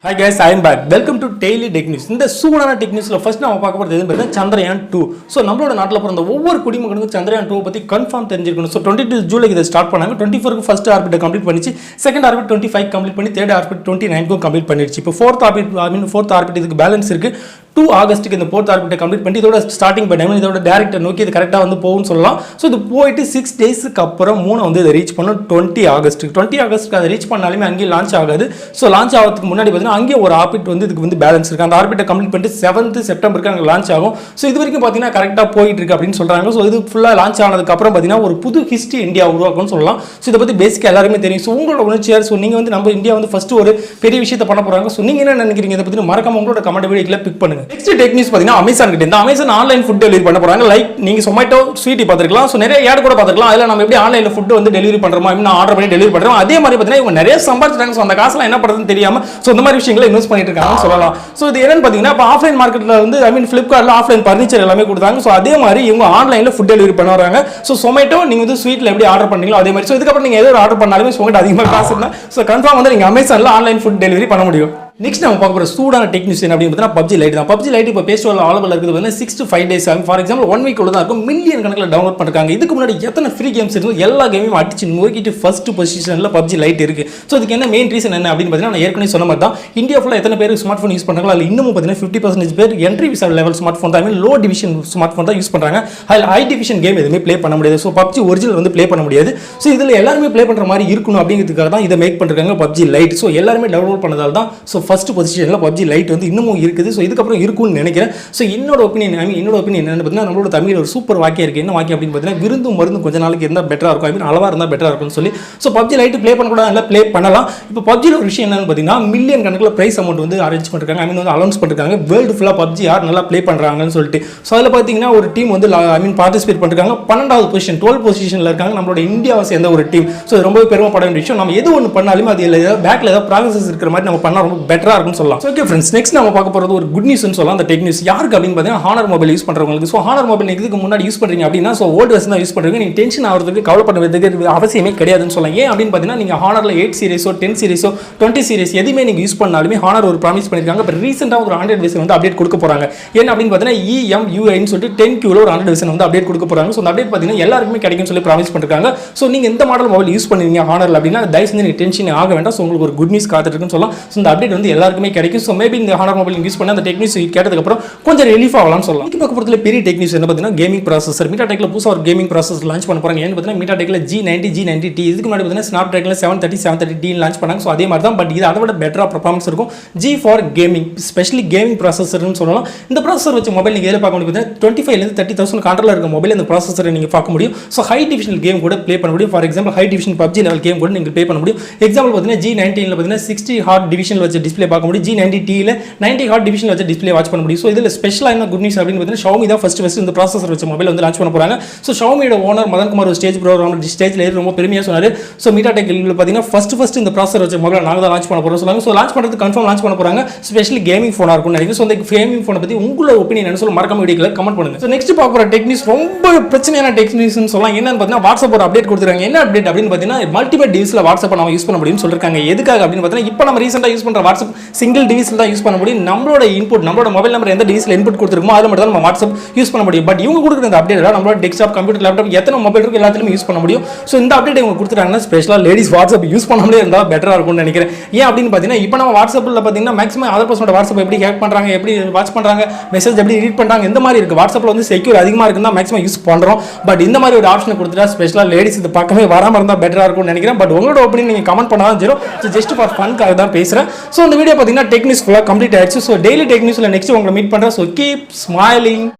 Hi guys, I am back. Welcome to Daily Tech News. இந்த சூடான tech நியூஸ்ல first நாம பார்க்க போறது எதுன்னு பார்த்தா சந்திரயான் 2. ஸோ நம்மளோட நாட்டில் பிறந்த ஒவ்வொரு குடிமகனுக்கும் சந்திரயான் 2 பத்தி கன்ஃபார்ம் தெரிஞ்சிருக்கணும். ஸோ 22 ஜூலைக்கு இதை ஸ்டார்ட் பண்ணாங்க. 24க்கு ஃபர்ஸ்ட் ஆர்பிட்டை கம்ப்ளீட் பண்ணிச்சு, செகண்ட் ஆர்பிட் 25 கம்ப்ளீட் பண்ணி, தேர்ட் ஆர்பிட் 29க்கும் கம்ப்ளீட் பண்ணிடுச்சு. இப்போ ஃபோர்த் ஆர்பிட் இதுக்கு பேலன்ஸ் இருக்கு. 2 ஆகஸ்ட்டுக்கு இந்த போர்த் ஆர்பிட்டை கம்ப்ளீட் பண்ணி இதோட ஸ்டார்டிங் பண்ணி இதோட டேரக்டர் நோக்கி இது கரெக்டாக வந்து போகும்னு சொல்லலாம். ஸோ இது போயிட்டு 6 டேஸ்க்கு அப்புறம் 3 வந்து இதை ரீச் பண்ணும் 20 ஆகஸ்ட்டுக்கு அதை ரீச் பண்ணாலுமே அங்கேயும் லான்ச் ஆகாது. ஸோ லான்ச் ஆகிறதுக்கு முன்னாடி பார்த்தீங்கன்னா அங்கேயே ஒரு ஆர்பிட் வந்து இதுக்கு வந்து பேலன்ஸ் இருக்குது. அந்த ஆர்பிட்டை கம்ப்ளீட் பண்ணிட்டு 7th செப்டம்பருக்கு அங்கே லான்ச் ஆகும். ஸோ இது வரைக்கும் பார்த்தீங்கன்னா கரெக்டாக போயிட்டு இருக்கு அப்படின்னு சொல்கிறாங்க. ஸோ இது ஃபுல்லாக லான்ச் ஆனதுக்கப்புறம் பார்த்தீங்கன்னா ஒரு புது ஹிஸ்ட்ரி இந்தியா உருவாக்கும்னு சொல்லலாம். ஸோ இதை பற்றி பேசிக்காக எல்லாருமே தெரியும். ஸோ உங்களோட உணர்ச்சியார் ஸோ நீங்கள் வந்து நம்ம இந்தியா வந்து ஃபஸ்ட்டு ஒரு பெரிய விஷயத்தை பண்ண போகிறாங்க. ஸோ நீங்கள் என்ன நினைக்கிறீங்க இதை பற்றி மறக்காம உங்களோட கமெண்ட் வீடியோக்களை பிக் பண்ணுங்க. நெக்ஸ்ட் டெக் நியூஸ் அமேசான் கிட்ட இந்த அமேசான் ஆன்லைன் ஃபுட் டெலிவரி பண்ண போறாங்க. லைக் நீங்க சொமேட்டோ ஸ்வீட்டி பார்த்திருக்கலாம். சோ நிறைய ஆட் கூட பார்த்திருக்கலாம். அதில் நம்ம எப்படி ஆன்லைன்ல ஃபுட் வந்து டெலிவரி பண்றோமோ நான் ஆர்டர் பண்ணி டெலிவரி பண்றோம். அதே மாதிரி பார்த்தீங்கன்னா இவங்க நிறைய சம்பாதிச்சாங்க. ஸோ அந்த காசுலாம் என்ன பண்ணுறதுன்னு தெரியாம ஸோ இந்த மாதிரி விஷயங்களை இன்வெஸ்ட் பண்ணிட்டு இருக்காங்கன்னு சொல்லலாம். ஸோ இது என்னன்னு பார்த்தீங்கன்னா இப்போ ஆஃப்லைன் மார்க்கெட்ல வந்து ஃபிளிப்கார்ட்ல ஆஃப்லைன் பர்னிச்சர் எல்லாமே கொடுத்தாங்க. ஸோ அதே மாதிரி இவங்க ஆன்லைன்ல ஃபுட் டெலிவரி பண்ண வராங்க. ஸோ சொமேட்டோ நீங்க வந்து ஸ்வீட்ல எப்படி ஆர்டர் பண்ணீங்களோ அதே மாதிரி. ஸோ இதுக்கப்புறம் நீங்க ஏதோ ஆர்டர் பண்ணாலுமே உங்கள்கிட்ட அதிகமாக காசு இருந்தால் ஸோ கன்ஃபார்ம் வந்து நீங்க அமேசான்ல ஆன்லைன் ஃபுட் டெலிவரி பண்ண முடியும். நெக்ஸ்ட் நம்ம பார்க்க போகிற சூடான டெக் நியூஸ் என்ன அப்படின்னு பார்த்தீங்கன்னா PUBG லைட் தான். PUBG லைட் இப்போ Play Store அவைலபிள் இருக்குது வந்து 6 to 5 days ஆகும். ஃபார் எக்ஸாம்பிள் 1 வீக் உள்ள தான் இருக்கும். மில்லியன் கணக்கில் டவுன்லோட் பண்ணிருக்காங்க. இதுக்கு முன்னாடி எத்தனை ஃப்ரீ கேம்ஸ் இருக்கும் எல்லா கேமையும் அடிச்சு நோக்கிட்டு ஃபர்ஸ்ட் பொசிஷனில் PUBG லைட் இருக்கு. ஸோ இதுக்கு என்ன மெயின் ரீசன் என்ன அப்படின்னு பார்த்தீங்கன்னா நான் ஏற்கனவே சொன்ன மாதிரி தான் இந்தியா ஃபுல்லாக எத்தனை பேர் ஸ்மார்ட் ஃபோன் யூஸ் பண்ணுறாங்களோ அதில் இன்னமும் பார்த்தீங்கன்னா 50% பேர் என்ட்ரி லெவல் ஸ்மார்ட் ஃபோன் தான் லோ டிவிஷன் ஸ்மார்ட் ஃபோன் தான் யூஸ் பண்ணுறாங்க. அதில் ஹை டிவிஷன் கேம் எதுவுமே ப்ளே பண்ண முடியாது. ஸோ PUBG ஒரிஜினல் வந்து ப்ளே பண்ண முடியாது. ஸோ இதில் எல்லாருமே ப்ளே பண்ணுற மாதிரி இருக்கணும் அப்படிங்கிறதுக்காக தான் இதை மேக் பண்ணிருக்காங்க PUBG லைட். ஸோ எல்லாருமே டவுன்லோட் பண்ணதால் தான் ஸோ ஃபர்ஸ்ட் பொசிஷனில் PUBG லைட் வந்து இன்னமும் இருக்குது. ஸோ இதுக்கப்புறம் இருக்கும்னு நினைக்கிறேன். ஸோ என்னோட ஒப்பீனியன் என்னன்னு பார்த்தீங்கன்னா நம்மளோட தமிழ் ஒரு சூப்பர் வாக்கியம் இருக்குது. என்ன வாக்கியம் அப்படின்னு பார்த்தீங்கன்னா விருந்தும் மருந்து கொஞ்ச நாளைக்கு இருந்தால் பெட்டராக இருக்கும். அளவாக இருந்தால் பெட்டராக இருக்கும்னு சொல்லி ஸோ PUBG லைட் ப்ளே பண்ணக்கூடாது இல்லை ப்ளே பண்ணலாம். இப்போ PUBGயில் ஒரு விஷயம் என்னன்னு பார்த்தீங்கன்னா மில்லியன் கணக்கில் ப்ரைஸ் அமௌண்ட் வந்து அரேஞ்ச் பண்ணிருக்காங்க. வந்து அனௌன்ஸ் பண்ணிருக்காங்க வேர்ல்டு ஃபுல்லாக PUBG யார் நல்லா ப்ளே பண்ணுறாங்கன்னு சொல்லிட்டு. ஸோ அதில் பார்த்தீங்கன்னா ஒரு டீம் வந்து பார்ட்டிசிபேட் பண்ணிருக்காங்க. 12வது பொசிஷன் 12 பொசிஷனில் இருக்காங்க. நம்மளோட இந்தியாவை சேர்ந்த ஒரு டீம். ஸோ ரொம்ப பெருமைப்பட வேண்டிய விஷயம். நம்ம எது ஒன்று பண்ணாலுமே அது பேக்கில் ஏதாவது ப்ராசஸ் இருக்கிற மாதிரி நம்ம பண்ணால் ரொம்ப பெட்டராக இருக்கும்னு சொல்லலாம். ஓகே ஃப்ரெண்ட்ஸ், நெக்ஸ்ட் நம்ம பார்க்க போகிறது ஒரு குட் நியூஸ்னு சொல்லலாம். அந்த டெக் நியூஸ் யாருக்கு அப்படின்னு பார்த்தீங்கன்னா ஹானர் மொபைல் யூஸ் பண்ணுறவங்களுக்கு. ஸோ ஹானர் மொபைல் இதுக்கு முன்னாடி யூஸ் பண்ணுறீங்க அப்படின்னா ஸோ ஓல்டு வெர்ஷன் தான் யூஸ் பண்ணுறீங்க. நீங்கள் டென்ஷன் ஆகிறதுக்கு கவலைப்படுறதுக்கு அவசியமே கிடையாதுன்னு சொல்லலாம். ஏன் அப்படின்னு பார்த்தீங்கன்னா நீங்கள் ஹானரில் 8 சீரிஸோ 10 சீரிஸோ 20 சீரிஸ் எதுவுமே நீங்கள் யூஸ் பண்ணாலுமே ஹானர் ஒரு ப்ராமிஸ் பண்ணியிருக்காங்க. இப்போ ரீசெண்டாக ஒரு 100 வெர்ஷன் வந்து அப்டேட் கொடுக்க போகிறாங்க. என்ன அப்படின்னு பார்த்தீங்கன்னா eumi சொல்லிட்டு 10Qல ஒரு 100 வெர்ஷன் வந்து அப்டேட் கொடுக்க போகிறாங்க. ஸோ அந்த அப்டேட் பார்த்தீங்கன்னா எல்லாருக்குமே கிடைக்கும்னு சொல்லி ப்ராமிஸ் பண்ணிருக்காங்க. ஸோ நீங்கள் எந்த மாடல் மொபைல் யூஸ் பண்ணுவீங்க ஹானரில் அப்படின்னா தயவு செஞ்சு நீங்கள் டென்ஷன் ஆக வேண்டாம். ஸோ உங்களுக்கு ஒரு குட் நியூஸ் காத்துட்டு இருக்குன்னு சொல்லலாம். ஸோ இந்த அப்டேட் வந்து எல்லாருக்குமே கிடைக்கும். ஸோ மேபி இந்த ஹானர் மொபைல் யூஸ் பண்ண அந்த டெக் நியூஸ் கேட்டதுக்கப்புறம் கொஞ்சம் ரிலீஃப் ஆகலாம்னு சொல்லலாம். இதுக்கு பக்கத்தில் பெரிய டெக் நியூஸ் என்ன பார்த்தீங்கன்னா கேமிங் ப்ராசஸர் மீட்டாடெக்கில் புதுசாக ஒரு கேமிங் ப்ராசஸர் லான்ச் பண்ண போகிறாங்க. ஏன்னு பார்த்தீங்கன்னா மீட்டாடெக்கில் G90T இதுக்கு முன்னாடி பார்த்தீங்கன்னா ஸ்னாப்டிராகனில் 730T லான்ச் பண்ணாங்க. ஸோ அதே மாதிரி தான் பட் இது அதை விட பெட்டராக பர்ஃபார்மன்ஸ் இருக்கும். G for gaming specially gaming ப்ராசஸர்னு சொல்லலாம். இந்த ப்ராசஸர் வச்ச மொபைல் நீங்கள் எதில் பார்க்க முடியும் பார்த்தீங்கன்னா 25,000 to 30,000 கான்ட்ரோலில் இருக்க மொபைல் இந்த ப்ராசஸரை நீங்கள் பார்க்க முடியும். ஸோ ஹை டிவிஷனல் கேம் கூட ப்ளே பண்ண முடியும். For example high division PUBG level game கூட நீங்கள் ப்ளே பண்ண முடியும். எக்ஸாம்பிள் பார்த்தீங்கன்னா G19ல பார்த்தீங்கன்னா 60 ஹார்ட் டிவிஷனில் வச்ச டிஸ்பிளே பார்க்க முடியும். G90Tல 90 ஹார்ட் டிவிஷனில் வச்ச டிஸ்பிளே வாட்ச் பண்ண முடியும். ஸோ இதில் ஸ்பெஷலாக என்ன குட் நியூஸ் அப்படின்னு பார்த்தீங்கன்னா Xiaomi தான் ஃபர்ஸ்ட் இந்த ப்ராசஸர் வச்ச மொபைல் வந்து லான்ச் பண்ண போகிறாங்க. ஸோ Xiaomiயோட ஓனர் மதன் குமார் ஒரு ஸ்டேஜில் ஏறி ரொம்ப பெருமையாக சொன்னார். ஸோ மீட்டாடெக்கில் பார்த்தீங்கன்னா ஃபர்ஸ்ட் இந்த ப்ராசஸர் வச்ச மொபைல் நாங்கள் தான் லான்ச் பண்ண போகிறோம் சொன்னாங்க. ஸோ லான்ச் பண்ணுறது கன்ஃபார்ம் லான்ச் பண்ண போகிறாங்க. ஸ்பெஷலி கேமிங் ஃபோனாக இருக்கும்னு நினைக்கிறேன். ஸோ இந்த கேமிங் ஃபோனை பற்றி உங்களோட ஒப்பீனியன் என்ன சொல்ல மறக்காம வீடியோக்களை கமெண்ட் பண்ணுங்க. ஸோ நெக்ஸ்ட் பார்க்க போகிற டெக் நியூஸ் ரொம்ப பிரச்சனையான டெக் நியூஸ்னு சொல்லலாம். என்னன்னு பார்த்தீங்கன்னா வாட்ஸ்அப் ஒரு அப்டேட் கொடுத்துருக்காங்க. என்ன அப்டேட் அப்படின்னு பார்த்தீங்கன்னா மல்டிபிள் டிவைஸில் வாட்ஸ்அப் நம்ம யூஸ் பண்ண முடியும்னு சொல்லிருக்காங்க. எதுக்காக அப்படின்னு பார்த்தீங்கன்னா இப்போ நம்ம ரீசெண்டாக யூஸ் பண்ணுற வாட்ஸ்அப் சிங்கிள் டிவைஸில் தான் யூஸ் பண்ண முடியும். நம்மளோட இன்புட் நம்மளோட மொபைல் நம்பர் எந்த டிவைஸில் இன்புட் கொடுத்துருக்கோமோ அதில் மட்டும் தான் நம்ம வாட்ஸ்அப் யூஸ் பண்ண முடியும். பட் இவங்க கொடுக்குற இந்த அப்டேட் நம்மளோட டெஸ்க்டாப் கம்ப்யூட்டர் லேப்டாப் எத்தனை மொபைல் இருக்கு எல்லாத்துலையும் யூஸ் பண்ண முடியும். ஸோ இந்த அப்டேட் இவங்க கொடுத்துட்டாங்கன்னா ஸ்பெஷலாக லேடிஸ் வாட்ஸ்அப் யூஸ் பண்ணாமலே இருந்தால் பெட்டராக இருக்கும்னு நினைக்கிறேன். ஏன் அப்படின்னு பார்த்தீங்கன்னா இப்போ நம்ம வாட்ஸ்அப்பில் பார்த்தீங்கன்னா மேக்ஸிமம் அதர் பர்சனோட வாட்ஸ்அப் எப்படி ஹேக் பண்ணுறாங்க, எப்படி வாட்ச் பண்ணுறாங்க, மெசேஜ் எப்படி ரீட் பண்ணுறாங்க, இந்த மாதிரி இருக்குது. வாட்ஸ்அப்பில் வந்து செக்யூர் அதிகமாக இருக்குன்னு தான் மேக்ஸிமம் யூஸ் பண்ணுறோம். பட் இந்த மாதிரி ஒரு ஆப்ஷனை கொடுத்துட்டா ஸ்பெஷலாக லேடிஸ் இது பக்கமே வராமல் இருந்தால் பெட்டராக இருக்கும்னு நினைக்கிறேன். பட் உங்களோட ஒப்பீனியன் நீங்கள் கமெண்ட் பண்ணாலும் ஜீரோ. ஸோ ஜஸ்ட் ஃபார் ஃபன்காக தான் பேசுகிறேன். ஸோ இந்த வீடியோ பார்த்தீங்கன்னா டெக் நியூஸ் ஃபுல்லாக கம்ப்ளீட் ஆயிடுச்சு. ஸோ டெய்லி டெக் நியூஸில் நெக்ஸ்ட் உங்களை மீட் பண்ணுறேன். So keep smiling.